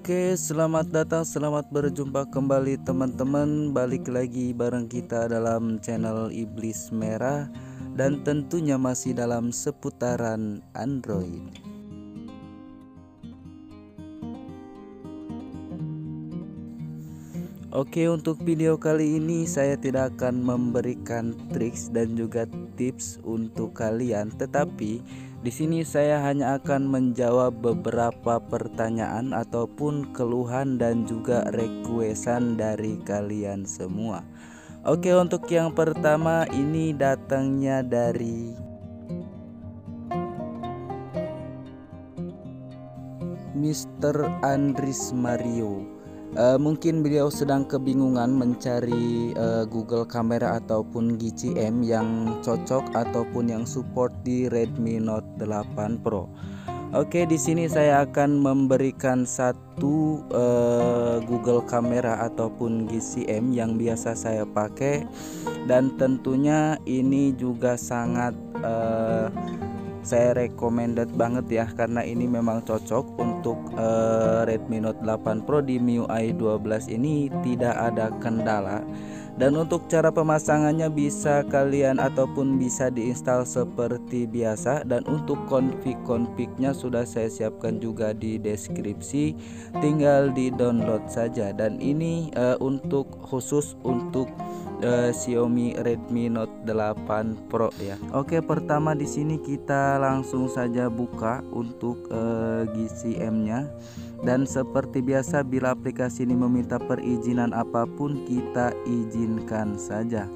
Oke, selamat datang, selamat berjumpa kembali teman-teman. Balik lagi bareng kita dalam channel Iblis Merah, dan tentunya masih dalam seputaran Android. Oke, untuk video kali ini saya tidak akan memberikan triks dan juga tips untuk kalian, tetapi di sini saya hanya akan menjawab beberapa pertanyaan ataupun keluhan dan juga requestan dari kalian semua. Oke, untuk yang pertama ini datangnya dari Mr. Andris Mario. Mungkin beliau sedang kebingungan mencari Google Kamera ataupun GCM yang cocok ataupun yang support di Redmi Note 8 Pro. Oke, di sini saya akan memberikan satu Google Kamera ataupun GCM yang biasa saya pakai, dan tentunya ini juga sangat saya recommended banget ya, karena ini memang cocok untuk Redmi Note 8 Pro. Di MIUI 12 ini tidak ada kendala, dan untuk cara pemasangannya bisa kalian ataupun bisa diinstal seperti biasa, dan untuk config-confignya sudah saya siapkan juga di deskripsi, tinggal di download saja. Dan ini untuk khusus untuk Xiaomi Redmi Note 8 Pro ya. Oke, pertama di sini kita langsung saja buka untuk GCM-nya, dan seperti biasa bila aplikasi ini meminta perizinan apapun kita izinkan saja.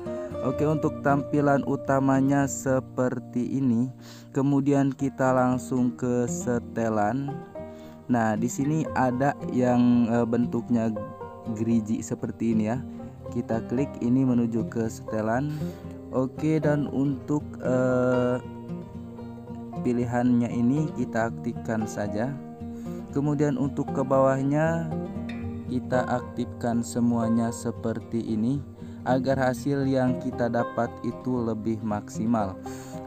Oke, untuk tampilan utamanya seperti ini. Kemudian kita langsung ke setelan. Nah, di sini ada yang bentuknya gerigi seperti ini ya. Kita klik ini menuju ke setelan. Oke, dan untuk pilihannya ini kita aktifkan saja. Kemudian untuk ke bawahnya kita aktifkan semuanya seperti ini agar hasil yang kita dapat itu lebih maksimal.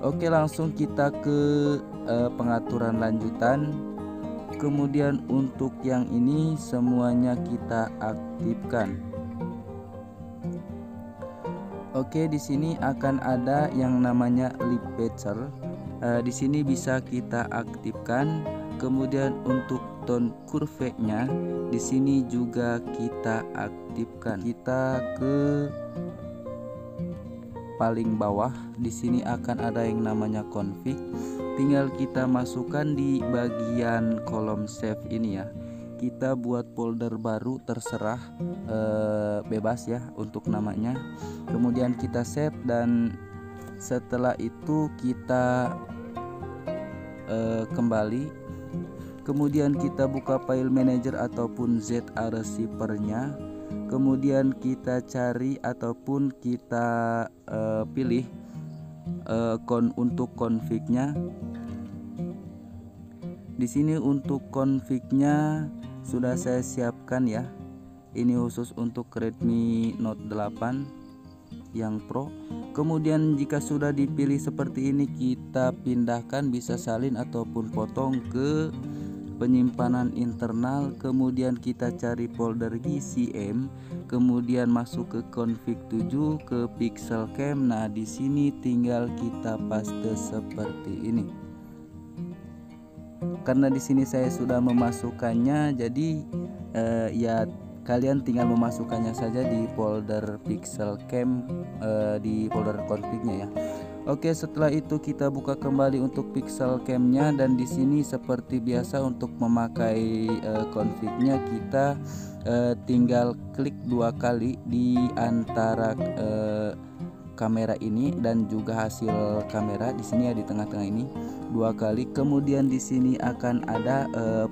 Oke, langsung kita ke pengaturan lanjutan. Kemudian untuk yang ini semuanya kita aktifkan. Oke, di sini akan ada yang namanya lip patcher. Di sini bisa kita aktifkan. Kemudian untuk tone curve-nya di sini juga kita aktifkan. Kita ke paling bawah. Di sini akan ada yang namanya config. Tinggal kita masukkan di bagian kolom save ini ya. Kita buat folder baru, terserah, bebas ya untuk namanya. Kemudian kita save, dan setelah itu kita kembali. Kemudian kita buka file manager ataupun ZA receiver-nya. Kemudian kita cari ataupun kita pilih untuk config-nya. Di sini untuk config-nya sudah saya siapkan ya. Ini khusus untuk Redmi Note 8 yang Pro. Kemudian jika sudah dipilih seperti ini, kita pindahkan, bisa salin ataupun potong ke penyimpanan internal. Kemudian kita cari folder GCM, kemudian masuk ke config 7 ke pixel cam. Nah, di sini tinggal kita paste seperti ini. Karena di sini saya sudah memasukkannya, jadi ya kalian tinggal memasukkannya saja di folder pixel cam, di folder config-nya ya. Oke, setelah itu kita buka kembali untuk pixel cam-nya, dan di sini seperti biasa untuk memakai config-nya kita tinggal klik 2 kali di antara kamera ini dan juga hasil kamera. Di sini ya, di tengah-tengah ini 2 kali. Kemudian di sini akan ada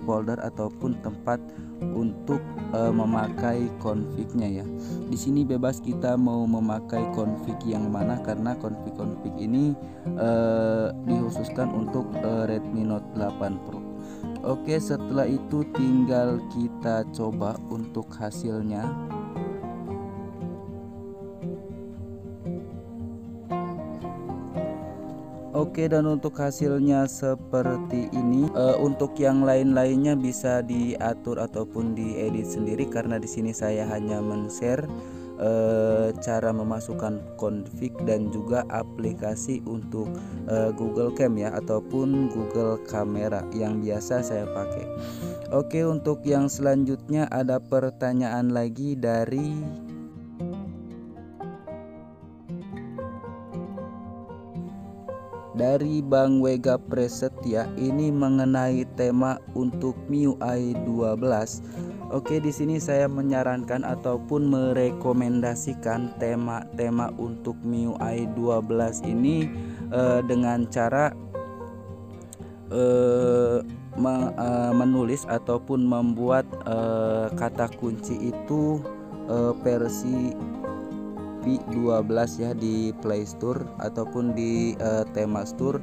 folder ataupun tempat untuk memakai config-nya ya. Di sini bebas kita mau memakai config yang mana, karena config-config ini dikhususkan untuk Redmi Note 8 Pro. Oke, setelah itu tinggal kita coba untuk hasilnya. Oke, dan untuk hasilnya seperti ini. Untuk yang lain-lainnya bisa diatur ataupun diedit sendiri, karena di sini saya hanya men-share cara memasukkan config dan juga aplikasi untuk Google Cam ya, ataupun Google Kamera yang biasa saya pakai. Oke, untuk yang selanjutnya ada pertanyaan lagi dari Bang Wega Presetya. Ini mengenai tema untuk MIUI 12. Oke, di sini saya menyarankan ataupun merekomendasikan tema-tema untuk MIUI 12 ini dengan cara menulis ataupun membuat kata kunci itu versi V12 ya di Play Store ataupun di Tema Store.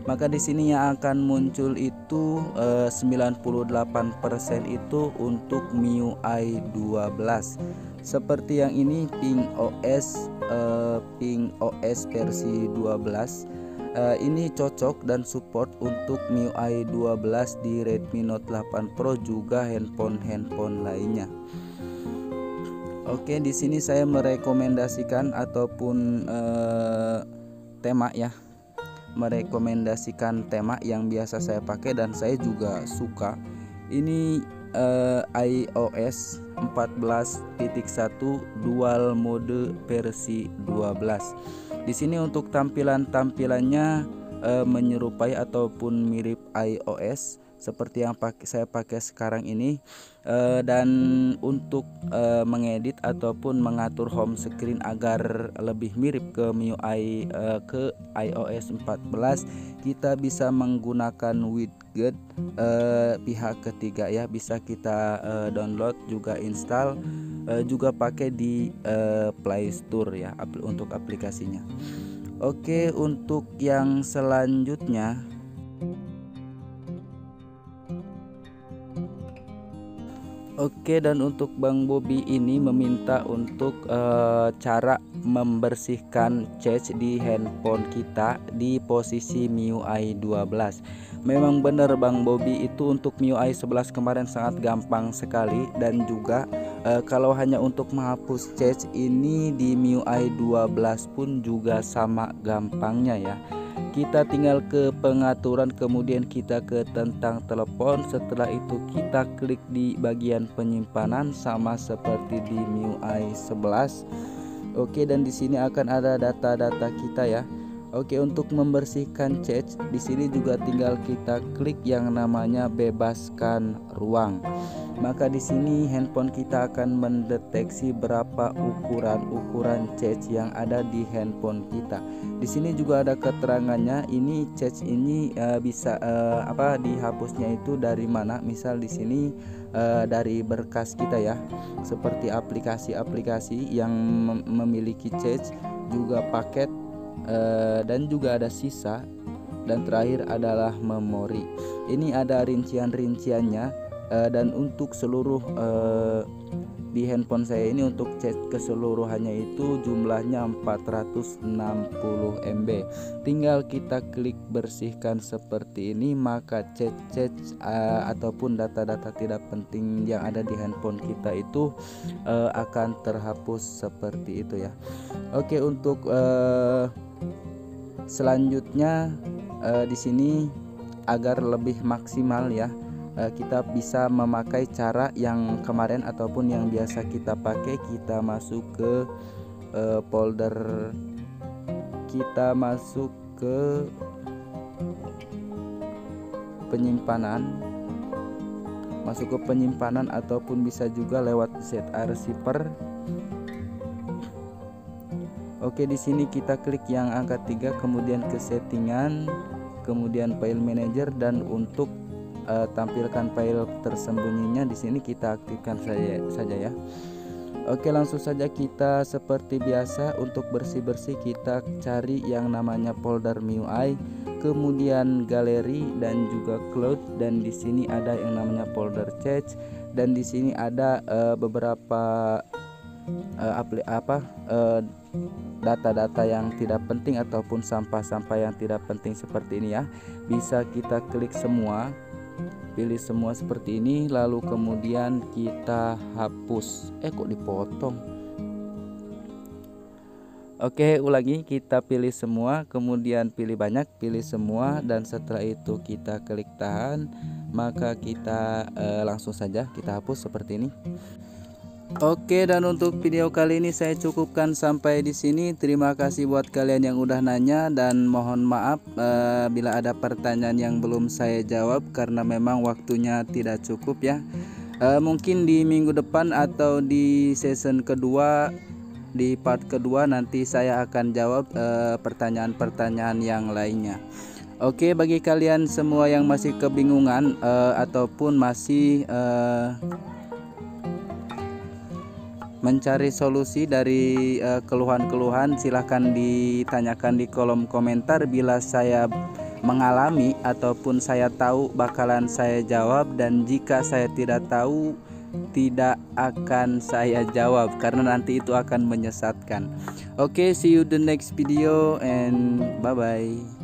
Maka di sini yang akan muncul itu 98% itu untuk MIUI 12. Seperti yang ini Ping OS versi 12. Ini cocok dan support untuk MIUI 12 di Redmi Note 8 Pro juga handphone lainnya. Oke, di sini saya merekomendasikan ataupun tema ya, merekomendasikan tema yang biasa saya pakai dan saya juga suka. Ini iOS 14.1 dual mode versi 12. Di sini untuk tampilannya menyerupai ataupun mirip iOS seperti yang saya pakai sekarang ini, dan untuk mengedit ataupun mengatur home screen agar lebih mirip ke MIUI ke iOS 14, kita bisa menggunakan widget pihak ketiga ya, bisa kita download juga install juga pakai di Play Store ya untuk aplikasinya. Oke, untuk yang selanjutnya Oke, dan untuk Bang Bobby ini meminta untuk cara membersihkan cache di handphone kita di posisi MIUI 12. Memang benar Bang Bobby, itu untuk MIUI 11 kemarin sangat gampang sekali, dan juga kalau hanya untuk menghapus cache ini di MIUI 12 pun juga sama gampangnya ya. Kita tinggal ke pengaturan, kemudian kita ke tentang telepon, setelah itu kita klik di bagian penyimpanan sama seperti di MIUI 11. Oke, dan di sini akan ada data-data kita ya. Oke, untuk membersihkan cache di sini juga tinggal kita klik yang namanya bebaskan ruang. Maka di sini handphone kita akan mendeteksi berapa ukuran cache yang ada di handphone kita. Di sini juga ada keterangannya, ini cache ini bisa dihapusnya itu dari mana. Misal di sini dari berkas kita ya, seperti aplikasi-aplikasi yang memiliki cache, juga paket, dan juga ada sisa, dan terakhir adalah memori. Ini ada rincian-rinciannya, dan untuk seluruh di handphone saya ini untuk cache keseluruhannya itu jumlahnya 460 MB. Tinggal kita klik bersihkan seperti ini, maka cache ataupun data-data tidak penting yang ada di handphone kita itu akan terhapus seperti itu ya. Oke, untuk selanjutnya di sini agar lebih maksimal ya, kita bisa memakai cara yang kemarin ataupun yang biasa kita pakai. Kita masuk ke folder, kita masuk ke penyimpanan, ataupun bisa juga lewat set receiver. Oke, di sini kita klik yang angka 3, kemudian ke settingan, kemudian file manager, dan untuk tampilkan file tersembunyinya di sini kita aktifkan saja ya. Oke, langsung saja kita seperti biasa untuk bersih-bersih kita cari yang namanya folder MIUI, kemudian galeri dan juga cloud, dan di sini ada yang namanya folder cache, dan di sini ada beberapa data-data yang tidak penting ataupun sampah-sampah yang tidak penting seperti ini ya. Bisa kita klik semua, pilih semua seperti ini, lalu kemudian kita hapus. Kok dipotong? Oke, ulangi, kita pilih semua, kemudian pilih banyak, pilih semua, dan setelah itu kita klik tahan, maka kita langsung saja kita hapus seperti ini. Oke, dan untuk video kali ini saya cukupkan sampai di sini. Terima kasih buat kalian yang udah nanya, dan mohon maaf bila ada pertanyaan yang belum saya jawab karena memang waktunya tidak cukup ya. Mungkin di minggu depan atau di season kedua, di part kedua nanti saya akan jawab pertanyaan-pertanyaan yang lainnya. Oke, bagi kalian semua yang masih kebingungan ataupun masih mencari solusi dari keluhan-keluhan, silahkan ditanyakan di kolom komentar. Bila saya mengalami ataupun saya tahu, bakalan saya jawab, dan jika saya tidak tahu, tidak akan saya jawab karena nanti itu akan menyesatkan. Oke, see you the next video and bye bye.